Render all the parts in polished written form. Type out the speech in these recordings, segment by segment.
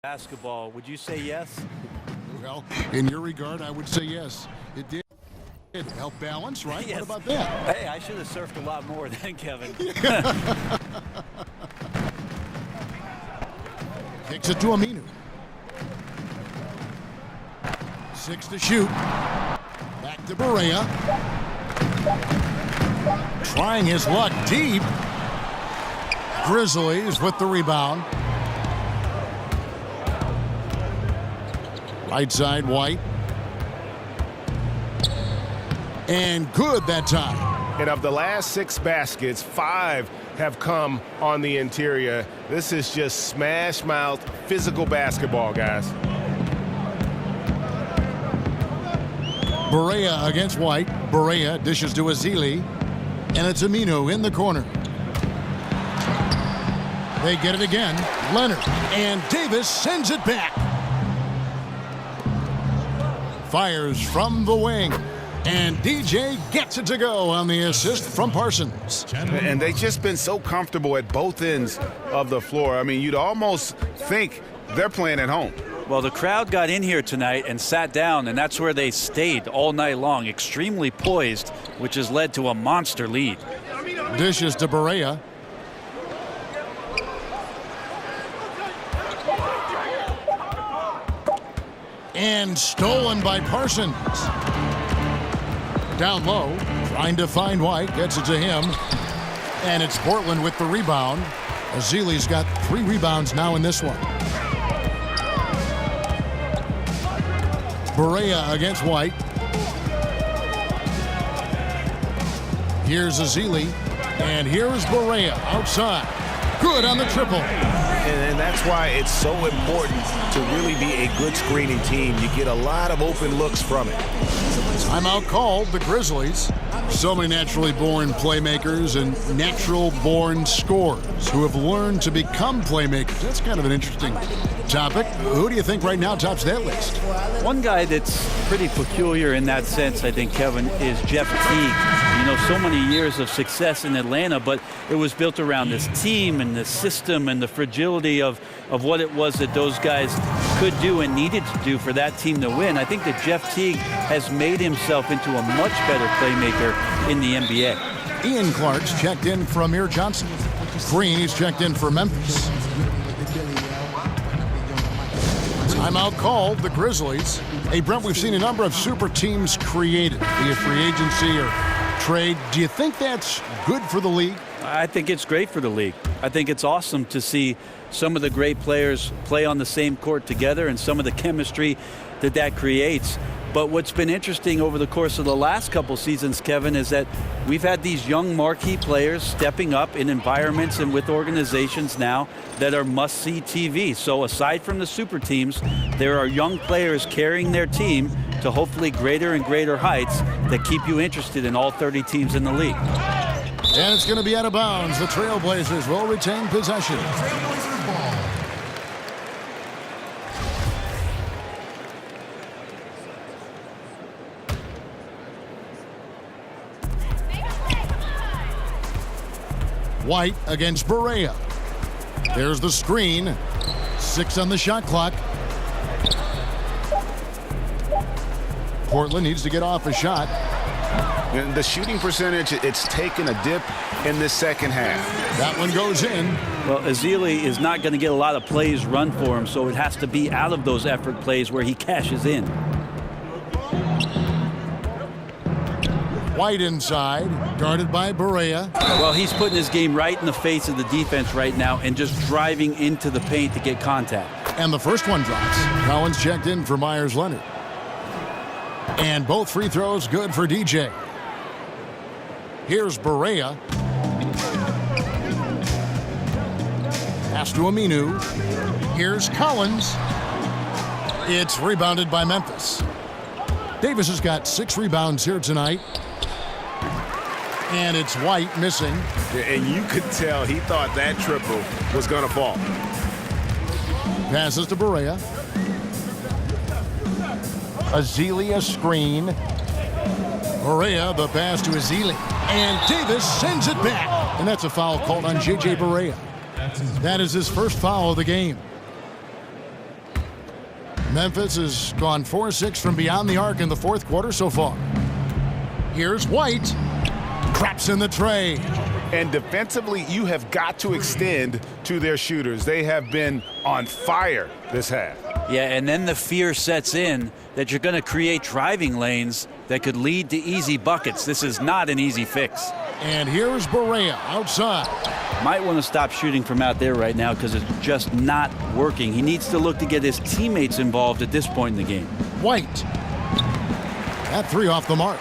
Basketball, would you say yes? Well, in your regard, I would say yes. It did help balance, right? Yes. What about that? Hey, I should have surfed a lot more than Kevin. Kicks it to Aminu. 6 to shoot. Back to Barea. Trying his luck deep. Grizzlies with the rebound. Right side, White. And good that time. And of the last 6 baskets, 5 have come on the interior. This is just smash mouth physical basketball, guys. Barea against White. Barea dishes to Azili. And it's Aminu in the corner. They get it again. Leonard. And Davis sends it back. Fires from the wing. And DJ gets it to go on the assist from Parsons. And they've just been so comfortable at both ends of the floor. I mean, you'd almost think they're playing at home. Well, the crowd got in here tonight and sat down, and that's where they stayed all night long, extremely poised, which has led to a monster lead. Dishes to Barea. And stolen by Parsons. Down low, trying to find White, gets it to him. And it's Portland with the rebound. Azili's got 3 rebounds now in this one. Barea against White. Here's Azili. And here's Barea outside. Good on the triple. And that's why it's so important to really be a good screening team. You get a lot of open looks from it. Timeout called, the Grizzlies. So many naturally born playmakers and natural born scorers who have learned to become playmakers. That's kind of an interesting topic. Who do you think right now tops that list? One guy that's pretty peculiar in that sense, I think, Kevin, is Jeff Teague. You know, so many years of success in Atlanta, but it was built around this team and the system and the fragility of what it was that those guys could do and needed to do for that team to win. I think that Jeff Teague has made himself into a much better playmaker in the NBA. Ian Clark's checked in for Amir Johnson. Green, he's checked in for Memphis. Timeout called, the Grizzlies. Hey, Brent, we've seen a number of super teams created, be it free agency or trade. Do you think that's good for the league? I think it's great for the league. I think it's awesome to see some of the great players play on the same court together and some of the chemistry that creates. But what's been interesting over the course of the last couple seasons, Kevin, is that we've had these young marquee players stepping up in environments and with organizations now that are must-see TV. So aside from the super teams, there are young players carrying their team to hopefully greater and greater heights that keep you interested in all 30 teams in the league. And it's going to be out of bounds. The Trailblazers will retain possession. White against Barea. There's the screen. 6 on the shot clock. Portland needs to get off a shot. And the shooting percentage, it's taken a dip in the second half. That one goes in. Well, Azili is not going to get a lot of plays run for him, so it has to be out of those effort plays where he cashes in. White inside, guarded by Barea. Well, he's putting his game right in the face of the defense right now and just driving into the paint to get contact. And the first one drops. Collins checked in for Myers Leonard. And both free throws good for DJ. Here's Barea. Pass to Aminu. Here's Collins. It's rebounded by Memphis. Davis has got 6 rebounds here tonight. And it's White missing. And you could tell he thought that triple was going to fall. Passes to Barea. Azili a screen. Barea, the pass to Azili. And Davis sends it back. And that's a foul called on J.J. Barea. That is his first foul of the game. Memphis has gone 4-6 from beyond the arc in the fourth quarter so far. Here's White. Craps in the tray. And defensively, you have got to extend to their shooters. They have been on fire this half. Yeah, and then the fear sets in that you're going to create driving lanes that could lead to easy buckets. This is not an easy fix. And here's Barea outside. Might want to stop shooting from out there right now because it's just not working. He needs to look to get his teammates involved at this point in the game. White. That three off the mark.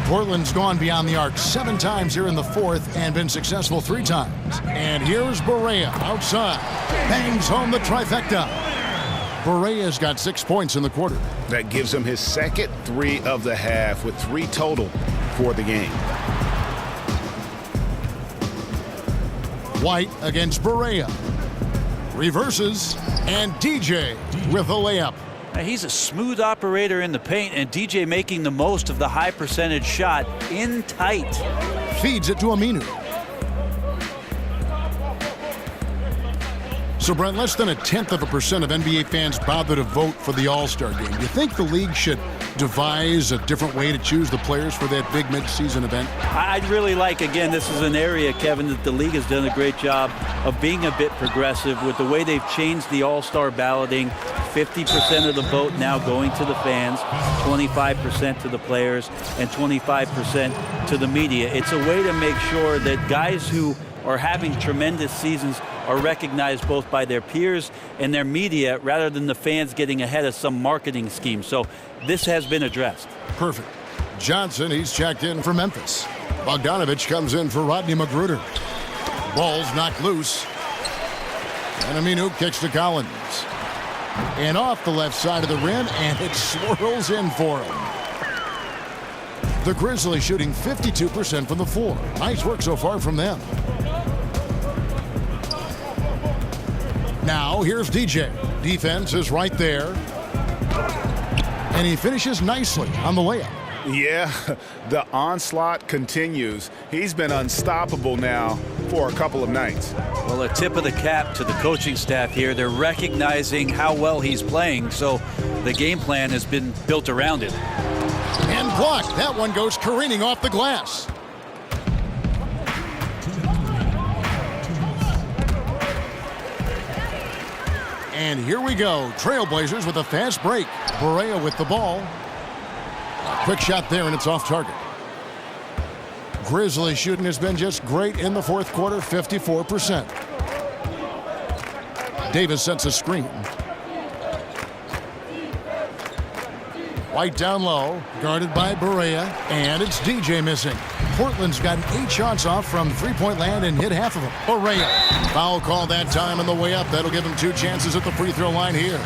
Portland's gone beyond the arc 7 times here in the fourth and been successful 3 times. And here's Barea outside. Bangs home the trifecta. Barea's got 6 points in the quarter. That gives him his second 3 of the half with 3 total for the game. White against Barea. Reverses, and DJ with a layup. Now, he's a smooth operator in the paint, and DJ making the most of the high percentage shot in tight. Feeds it to Aminu. So, Brent, less than 0.1% of NBA fans bother to vote for the All-Star game. Do you think the league should devise a different way to choose the players for that big mid-season event? I'd really like, again, this is an area, Kevin, that the league has done a great job of being a bit progressive with the way they've changed the All-Star balloting. 50% of the vote now going to the fans, 25% to the players, and 25% to the media. It's a way to make sure that guys who are having tremendous seasons are recognized both by their peers and their media rather than the fans getting ahead of some marketing scheme. So this has been addressed. Perfect. Johnson, he's checked in for Memphis. Bogdanovich comes in for Rodney Magruder. Ball's knocked loose. And Aminu kicks to Collins. And off the left side of the rim, and it swirls in for him. The Grizzlies shooting 52% from the floor. Nice work so far from them. Now, here's DJ. Defense is right there. And he finishes nicely on the layup. Yeah, the onslaught continues. He's been unstoppable now for a couple of nights. Well, a tip of the cap to the coaching staff here. They're recognizing how well he's playing, so the game plan has been built around it. And blocked. That one goes careening off the glass. And here we go. Trailblazers with a fast break. Barea with the ball. Quick shot there, and it's off target. Grizzlies shooting has been just great in the fourth quarter, 54%. Davis sets a screen. White down low, guarded by Barea, and it's DJ missing. Portland's gotten 8 shots off from three-point land and hit half of them. Barea. Foul call that time on the way up. That'll give him 2 chances at the free throw line here.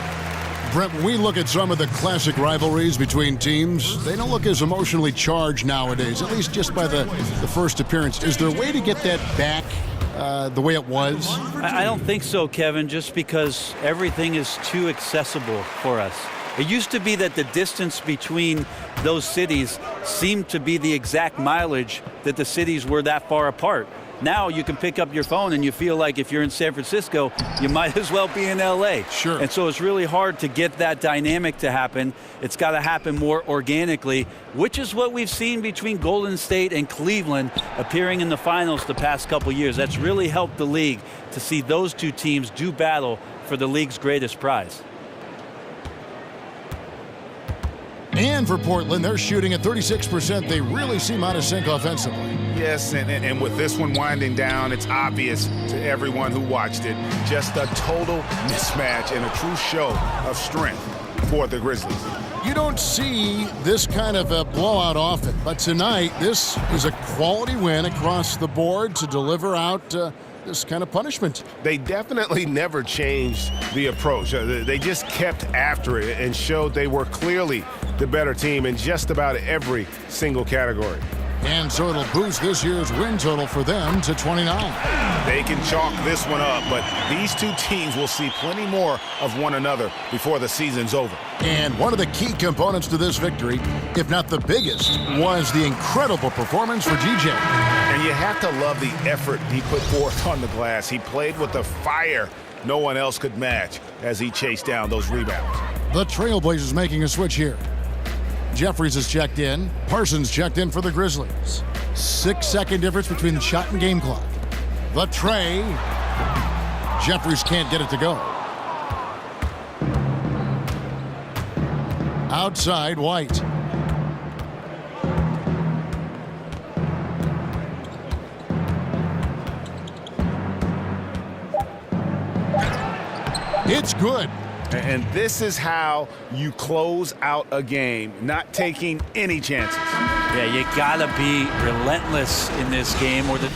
Brent, when we look at some of the classic rivalries between teams, they don't look as emotionally charged nowadays, at least just by the first appearance. Is there a way to get that back the way it was? I don't think so, Kevin, just because everything is too accessible for us. It used to be that the distance between those cities seemed to be the exact mileage that the cities were that far apart. Now you can pick up your phone and you feel like if you're in San Francisco, you might as well be in LA. Sure. And so it's really hard to get that dynamic to happen. It's got to happen more organically, which is what we've seen between Golden State and Cleveland appearing in the finals the past couple years. That's really helped the league to see those 2 teams do battle for the league's greatest prize. And for Portland, they're shooting at 36%. They really seem out of sync offensively. Yes, and with this one winding down, it's obvious to everyone who watched it. Just a total mismatch and a true show of strength for the Grizzlies. You don't see this kind of a blowout often, but tonight, this is a quality win across the board to deliver out this kind of punishment. They definitely never changed the approach. They just kept after it and showed they were clearly the better team in just about every single category. And so it'll boost this year's win total for them to 29. They can chalk this one up, but these 2 teams will see plenty more of one another before the season's over. And one of the key components to this victory, if not the biggest, was the incredible performance for DJ. And you have to love the effort he put forth on the glass. He played with the fire no one else could match as he chased down those rebounds. The Trailblazers making a switch here. Jeffries has checked in. Parsons checked in for the Grizzlies. 6-second difference between the shot and game clock. The tray. Jeffries can't get it to go. Outside, White. It's good. And this is how you close out a game, not taking any chances. Yeah, you gotta be relentless in this game, or the